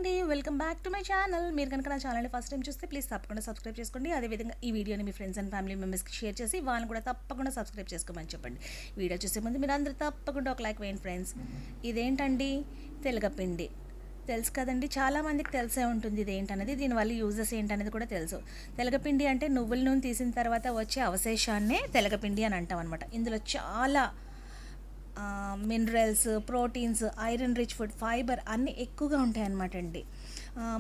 అండి, welcome back to my channel. మీరు కనుక నా ఛానల్ని ఫస్ట్ టైం చూస్తే ప్లీజ్ తప్పకుండా సబ్స్క్రైబ్ చేసుకోండి. అదేవిధంగా ఈ వీడియోని మీ ఫ్రెండ్స్ అండ్ ఫ్యామిలీ మెంబర్స్కి షేర్ చేసి వాళ్ళని కూడా తప్పకుండా సబ్స్క్రైబ్ చేసుకోమని చెప్పండి. వీడియో చూసే ముందు మీరు అందరూ తప్పకుండా ఒక లైక్ వేయండి ఫ్రెండ్స్. ఇదేంటండి, తెలగపిండి తెలుసు కదండి, చాలామందికి తెలిసే ఉంటుంది ఇదేంటనేది. దీనివల్ల యూజెస్ ఏంటనేది కూడా తెలుసు. తెలగపిండి అంటే నువ్వుల నూనె తీసిన తర్వాత వచ్చే అవశేషాన్నే తెలగపిండి అని అంటాం అనమాట. ఇందులో చాలా minerals, proteins, iron rich food, fibre అన్నీ ఎక్కువగా ఉంటాయి అన్నమాట అండి.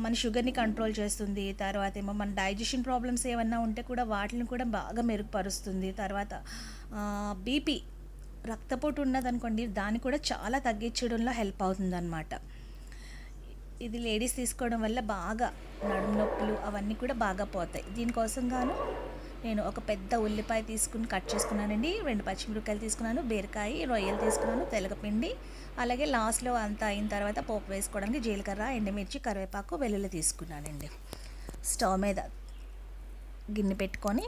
మన షుగర్ని కంట్రోల్ చేస్తుంది. తర్వాత ఏమో మన డైజెషన్ ప్రాబ్లమ్స్ ఏమన్నా ఉంటే కూడా వాటిని కూడా బాగా మెరుగుపరుస్తుంది. తర్వాత బీపీ, రక్తపోటు ఉన్నదనుకోండి, దాన్ని కూడా చాలా తగ్గించడంలో హెల్ప్ అవుతుంది అన్నమాట. ఇది లేడీస్ తీసుకోవడం వల్ల బాగా నడుము నొప్పులు అవన్నీ కూడా బాగా పోతాయి. దీనికోసం గాను నేను ఒక పెద్ద ఉల్లిపాయ తీసుకుని కట్ చేసుకున్నానండి, 2 పచ్చిమిరపకాయలు తీసుకున్నాను, బీరకాయ, రొయ్యలు తీసుకున్నాను, తెలగపిండి, అలాగే లాస్ట్లో అంతా అయిన తర్వాత పోపు వేసుకోవడానికి జీలకర్ర, ఎండుమిర్చి, కరివేపాకు, వెల్లుల్లి తీసుకున్నానండి. స్టవ్ మీద గిన్నె పెట్టుకొని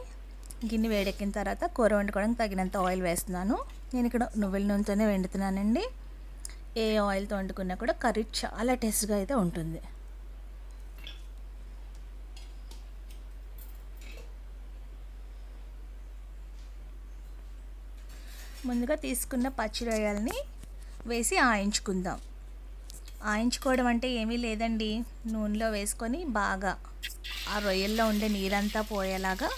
గిన్నె వేడెక్కిన తర్వాత కూర వండుకోవడానికి తగినంత ఆయిల్ వేస్తున్నాను. నేను ఇక్కడ నువ్వుల నూనెతోనే వండుతున్నానండి. ఏ ఆయిల్తో వండుకున్నా కూడా కర్రీ చాలా టేస్ట్గా అయితే ఉంటుంది. ముందుగా తీసుకున్న పచ్చి రొయ్యల్ని వేసి ఆయించుకుందాం. ఆయించుకోవడం అంటే ఏమీ లేదండి, నూనెలో వేసుకొని బాగా ఆ రొయ్యల్లో ఉండే నీరంతా పోయేలాగా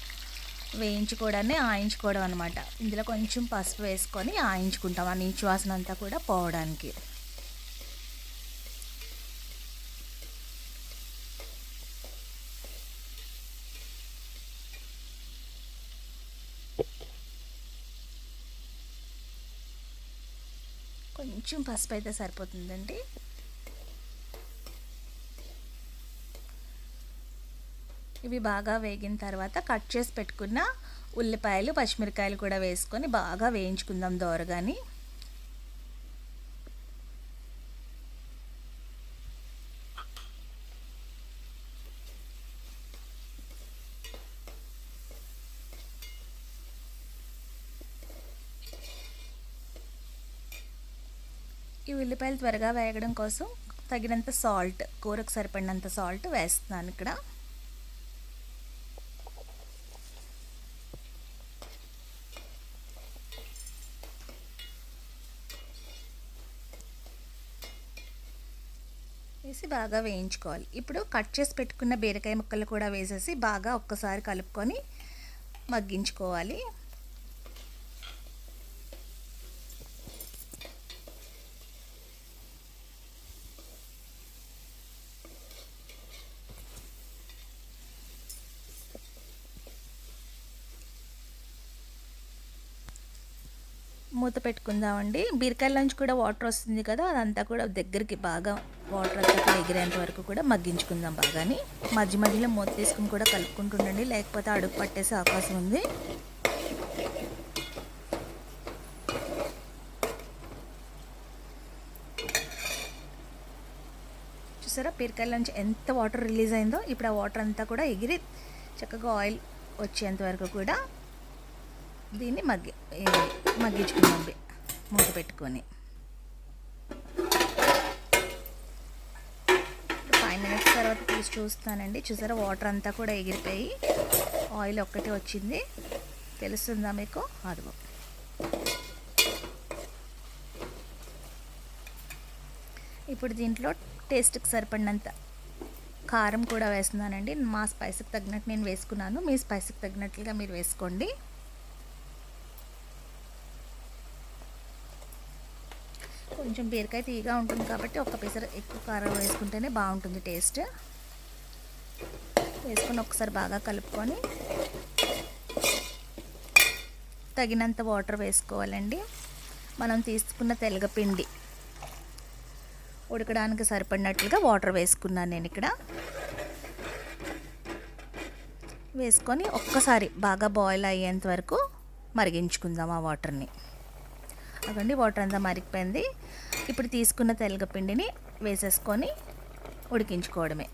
వేయించుకోవడాన్ని ఆయించుకోవడం అనమాట. ఇందులో కొంచెం పసుపు వేసుకొని ఆయించుకుంటాం, ఆ నీచు వాసన అంతా కూడా పోవడానికి. కొంచెం పసుపు అయితే సరిపోతుందండి. ఇవి బాగా వేగిన తర్వాత కట్ చేసి పెట్టుకున్న ఉల్లిపాయలు, పచ్చిమిరకాయలు కూడా వేసుకొని బాగా వేయించుకుందాం దోరగాని. ఈ ఉల్లిపాయలు త్వరగా వేగడం కోసం తగినంత సాల్ట్, కూరకు సరిపడినంత సాల్ట్ వేస్తున్నాను ఇక్కడ. వేసి బాగా వేయించుకోవాలి. ఇప్పుడు కట్ చేసి పెట్టుకున్న బీరకాయ ముక్కలు కూడా వేసేసి బాగా ఒక్కసారి కలుపుకొని మగ్గించుకోవాలి. మూత పెట్టుకుందామండి. బీరకాయలోంచి కూడా వాటర్ వస్తుంది కదా, అదంతా కూడా దగ్గరికి బాగా వాటర్ అంతా కూడా ఎగిరేంత వరకు కూడా మగ్గించుకుందాం బాగాని. మధ్య మధ్యలో మూత తీసుకుని కూడా కలుపుకుంటుండండి, లేకపోతే అడుగు పట్టేసే అవకాశం ఉంది. చూసారా బీరకాయలోంచి ఎంత వాటర్ రిలీజ్ అయిందో. ఇప్పుడు ఆ వాటర్ అంతా కూడా ఎగిరి చక్కగా ఆయిల్ వచ్చేంత వరకు కూడా దీన్ని మగ్గించుకుందాం మూత పెట్టుకొని. 5 మినిట్స్ తర్వాత తీసి చూస్తానండి. చూసారా వాటర్ అంతా కూడా ఎగిరిపోయి ఆయిల్ ఒక్కటే వచ్చింది, తెలుస్తుందా మీకు? అదిగో. ఇప్పుడు దీంట్లో టేస్ట్కి సరిపడినంత కారం కూడా వేస్తున్నానండి. మా స్పైస్కి తగినట్టు నేను వేసుకున్నాను, మీ స్పైస్కి తగినట్లుగా మీరు వేసుకోండి. కొంచెం బీరకాయ తీయగా ఉంటుంది కాబట్టి ఒక్క పీసర ఎక్కువ కారం వేసుకుంటేనే బాగుంటుంది టేస్ట్. వేసుకొని ఒకసారి బాగా కలుపుకొని తగినంత వాటర్ వేసుకోవాలండి. మనం తీసుకున్న తెలగపిండి ఉడకడానికి సరిపడినట్లుగా వాటర్ వేసుకున్నాను నేను ఇక్కడ. వేసుకొని ఒక్కసారి బాగా బాయిల్ అయ్యేంత వరకు మరిగించుకుందాం ఆ వాటర్ని. అదండి వాటర్ అంతా మరిగిపోయింది. ఇప్పుడు తీసుకున్న తెలగపిండిని వేసేసుకొని ఉడికించుకోవడమే.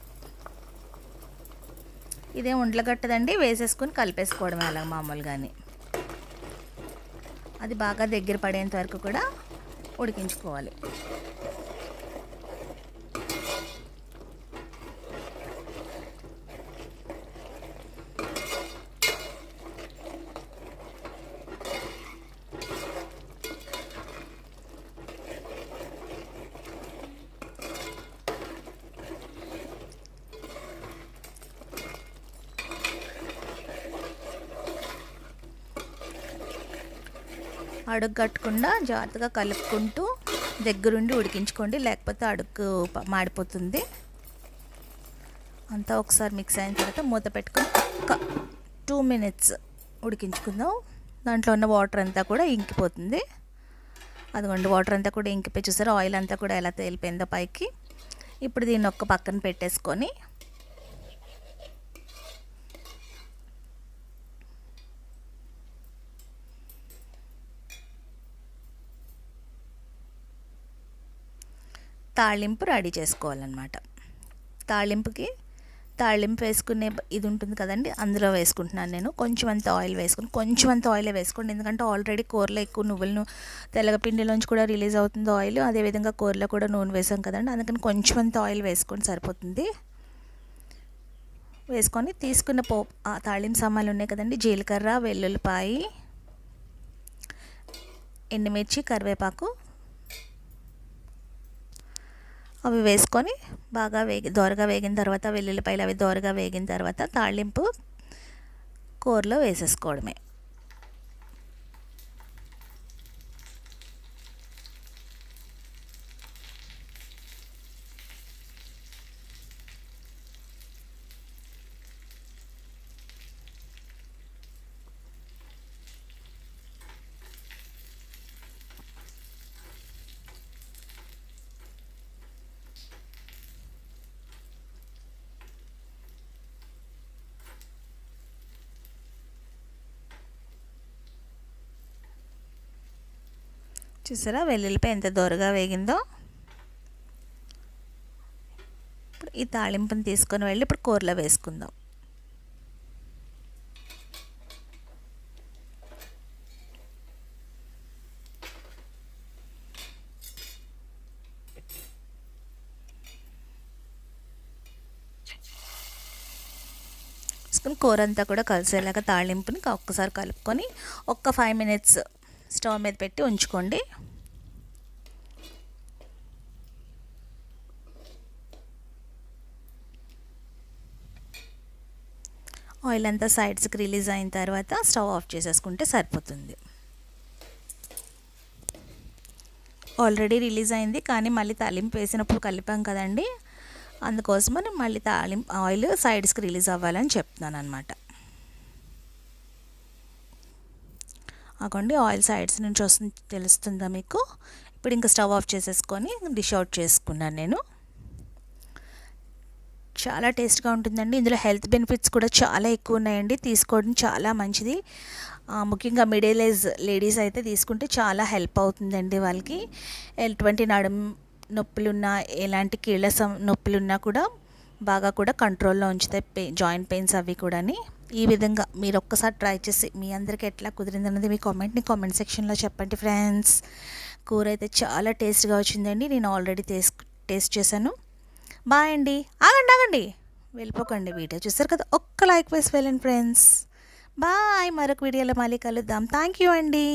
ఇదే ఉండలగట్టదండి, వేసేసుకొని కలిపేసుకోవడమే అలా మామూలుగానే. అది బాగా దగ్గర పడేంత వరకు కూడా ఉడికించుకోవాలి. అడుగు కట్టకుండా జాగ్రత్తగా కలుపుకుంటూ దగ్గరుండి ఉడికించుకోండి, లేకపోతే అడుగు మాడిపోతుంది. అంతా ఒకసారి మిక్స్ అయిన తర్వాత మూత పెట్టుకొని ఒక 2 minutes ఉడికించుకుందాం. దాంట్లో ఉన్న వాటర్ అంతా కూడా ఇంకిపోతుంది. అదిగోండి వాటర్ అంతా కూడా ఇంకిపోయి చూసారా, ఆయిల్ అంతా కూడా ఎలా తేలిపోయిందో పైకి. ఇప్పుడు దీన్ని ఒక్క పక్కన పెట్టేసుకొని తాళింపు రెడీ చేసుకోవాలన్నమాట. తాళింపు వేసుకునే ఇది ఉంటుంది కదండి, అందులో వేసుకుంటున్నాను నేను. కొంచెం అంత ఆయిల్ వేసుకోండి, కొంచెం అంత ఆయిలే వేసుకోండి, ఎందుకంటే ఆల్రెడీ కూరలో ఎక్కువ నువ్వులను తెల్లగపిండిలోంచి కూడా రిలీజ్ అవుతుంది ఆయిల్. అదేవిధంగా కూరలో కూడా నూనె వేసాం కదండి, అందుకని కొంచెం అంత ఆయిల్ వేసుకొని సరిపోతుంది. వేసుకొని తీసుకున్న తాళింపు సామాన్లు ఉన్నాయి కదండి, జీలకర్ర, వెల్లుల్లిపాయి, ఎండుమిర్చి, కరివేపాకు అవి వేసుకొని బాగా దోరగా వేగిన తర్వాత వెల్లుల్లిపాయలు అవి దోరగా వేగిన తర్వాత తాళింపు కూరలో వేసేసుకోవడమే. చూసారా వెల్లుల్లిపాయ ఎంత దోరగా వేగిందో. ఇప్పుడు ఈ తాళింపుని తీసుకొని వెళ్ళి ఇప్పుడు కూరలో వేసుకుందాం. వేసుకొని కూర అంతా కూడా కలిసేలాగా తాళింపుని ఒక్కసారి కలుపుకొని ఒక్క 5 minutes స్టవ్ మీద పెట్టి ఉంచుకోండి. ఆయిల్ అంతా సైడ్స్కి రిలీజ్ అయిన తర్వాత స్టవ్ ఆఫ్ చేసేసుకుంటే సరిపోతుంది. ఆల్రెడీ రిలీజ్ అయింది, కానీ మళ్ళీ తాలింపు వేసినప్పుడు కలిపాం కదండి, అందుకోసమని మళ్ళీ ఆయిల్ సైడ్స్కి రిలీజ్ అవ్వాలని చెప్తున్నాను అనమాట. అగోండి ఆయిల్ సైడ్స్ నుంచి వస్తుంది, తెలుస్తుందా మీకు? ఇప్పుడు ఇంకా స్టవ్ ఆఫ్ చేసేసుకొని డిష్ అవుట్ చేసుకున్నాను నేను. చాలా టేస్ట్గా ఉంటుందండి. ఇందులో హెల్త్ బెనిఫిట్స్ కూడా చాలా ఎక్కువ ఉన్నాయండి, తీసుకోవడం చాలా మంచిది. ముఖ్యంగా మిడిల్ ఏజ్ లేడీస్ అయితే తీసుకుంటే చాలా హెల్ప్ అవుతుందండి. వాళ్ళకి ఎటువంటి నడుము నొప్పులున్నా, ఎలాంటి కీళ్ళ నొప్పులున్నా కూడా బాగా కూడా కంట్రోల్లో ఉంచుతాయి, జాయింట్ పెయిన్స్ అవి కూడాని. ఈ విధంగా మీరు ఒక్కసారి ట్రై చేసి మీ అందరికీ ఎట్లా కుదిరిందన్నది మీ కామెంట్ సెక్షన్లో చెప్పండి ఫ్రెండ్స్. కూర అయితే చాలా టేస్ట్గా వచ్చిందండి, నేను ఆల్రెడీ టేస్ట్ చేశాను. బాయ్ అండి. ఆగండి, వెళ్ళిపోకండి. వీడియో చూస్తారు కదా, ఒక్క లైక్ వేసి వెళ్ళండి ఫ్రెండ్స్. బాయ్, మరొక వీడియోలో మళ్ళీ కలుద్దాం. థ్యాంక్ యూ అండి.